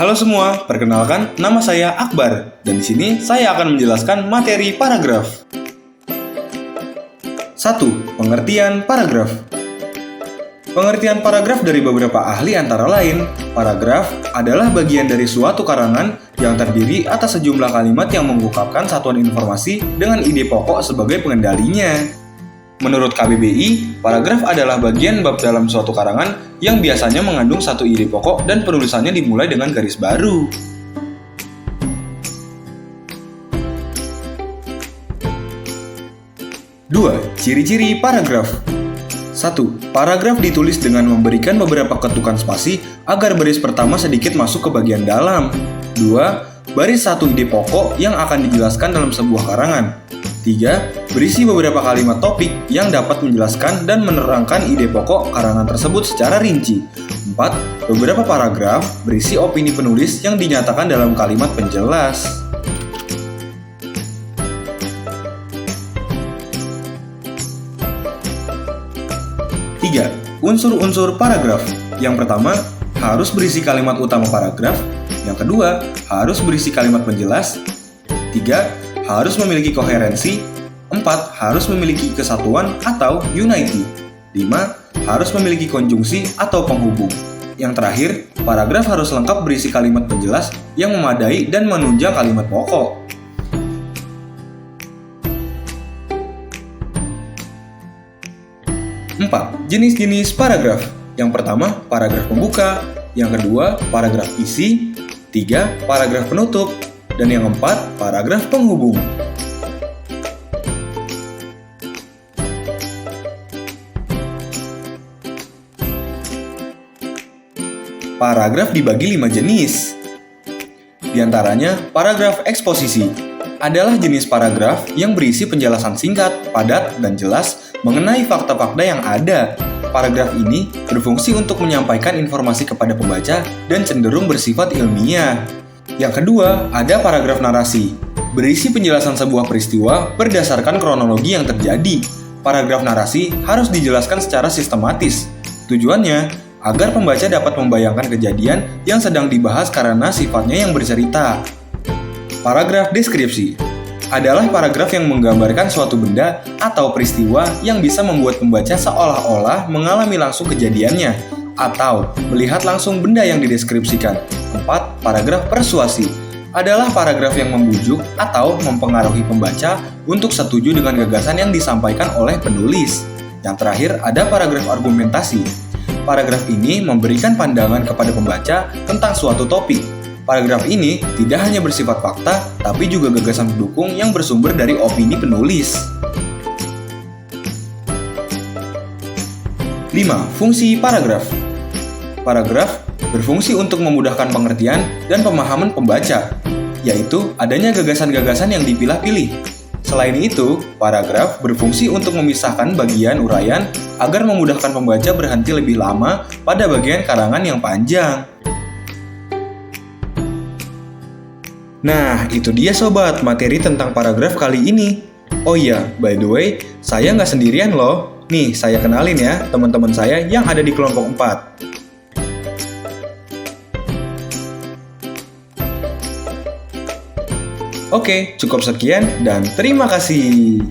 Halo semua, perkenalkan nama saya Akbar dan di sini saya akan menjelaskan materi paragraf. 1. Pengertian paragraf. Pengertian paragraf dari beberapa ahli antara lain, paragraf adalah bagian dari suatu karangan yang terdiri atas sejumlah kalimat yang mengungkapkan satuan informasi dengan ide pokok sebagai pengendalinya. Menurut KBBI, paragraf adalah bagian bab dalam suatu karangan yang biasanya mengandung satu ide pokok dan penulisannya dimulai dengan garis baru. Dua, ciri-ciri paragraf. 1. Paragraf ditulis dengan memberikan beberapa ketukan spasi agar baris pertama sedikit masuk ke bagian dalam. 2. Baris satu ide pokok yang akan dijelaskan dalam sebuah karangan. 3. Berisi beberapa kalimat topik yang dapat menjelaskan dan menerangkan ide pokok karangan tersebut secara rinci. 4. Beberapa paragraf berisi opini penulis yang dinyatakan dalam kalimat penjelas. Tiga, unsur-unsur paragraf. Yang pertama, harus berisi kalimat utama paragraf. Yang kedua, harus berisi kalimat penjelas. 3. Harus memiliki koherensi. 4. Harus memiliki kesatuan atau unity. 5. Harus memiliki konjungsi atau penghubung. Yang terakhir, paragraf harus lengkap berisi kalimat penjelas yang memadai dan menunjang kalimat pokok. Empat, jenis-jenis paragraf. Yang pertama, paragraf pembuka. Yang kedua, paragraf isi. 3. Paragraf penutup. Dan yang keempat, paragraf penghubung. Paragraf dibagi 5 jenis. Di antaranya, paragraf eksposisi adalah jenis paragraf yang berisi penjelasan singkat, padat, dan jelas mengenai fakta-fakta yang ada. Paragraf ini berfungsi untuk menyampaikan informasi kepada pembaca dan cenderung bersifat ilmiah. Yang kedua, ada paragraf narasi, berisi penjelasan sebuah peristiwa berdasarkan kronologi yang terjadi. Paragraf narasi harus dijelaskan secara sistematis. Tujuannya, agar pembaca dapat membayangkan kejadian yang sedang dibahas karena sifatnya yang bercerita. Paragraf deskripsi adalah paragraf yang menggambarkan suatu benda atau peristiwa yang bisa membuat pembaca seolah-olah mengalami langsung kejadiannya atau melihat langsung benda yang dideskripsikan. 4. Paragraf persuasi adalah paragraf yang membujuk atau mempengaruhi pembaca untuk setuju dengan gagasan yang disampaikan oleh penulis. Yang terakhir ada paragraf argumentasi. Paragraf ini memberikan pandangan kepada pembaca tentang suatu topik. Paragraf ini tidak hanya bersifat fakta, tapi juga gagasan pendukung yang bersumber dari opini penulis. 5. Fungsi paragraf. Paragraf berfungsi untuk memudahkan pengertian dan pemahaman pembaca, yaitu adanya gagasan-gagasan yang dipilah-pilih. Selain itu, paragraf berfungsi untuk memisahkan bagian uraian agar memudahkan pembaca berhenti lebih lama pada bagian karangan yang panjang. Nah, itu dia sobat materi tentang paragraf kali ini. Oh iya, by the way, saya nggak sendirian loh. Nih, saya kenalin ya teman-teman saya yang ada di kelompok 4. Oke, cukup sekian dan terima kasih.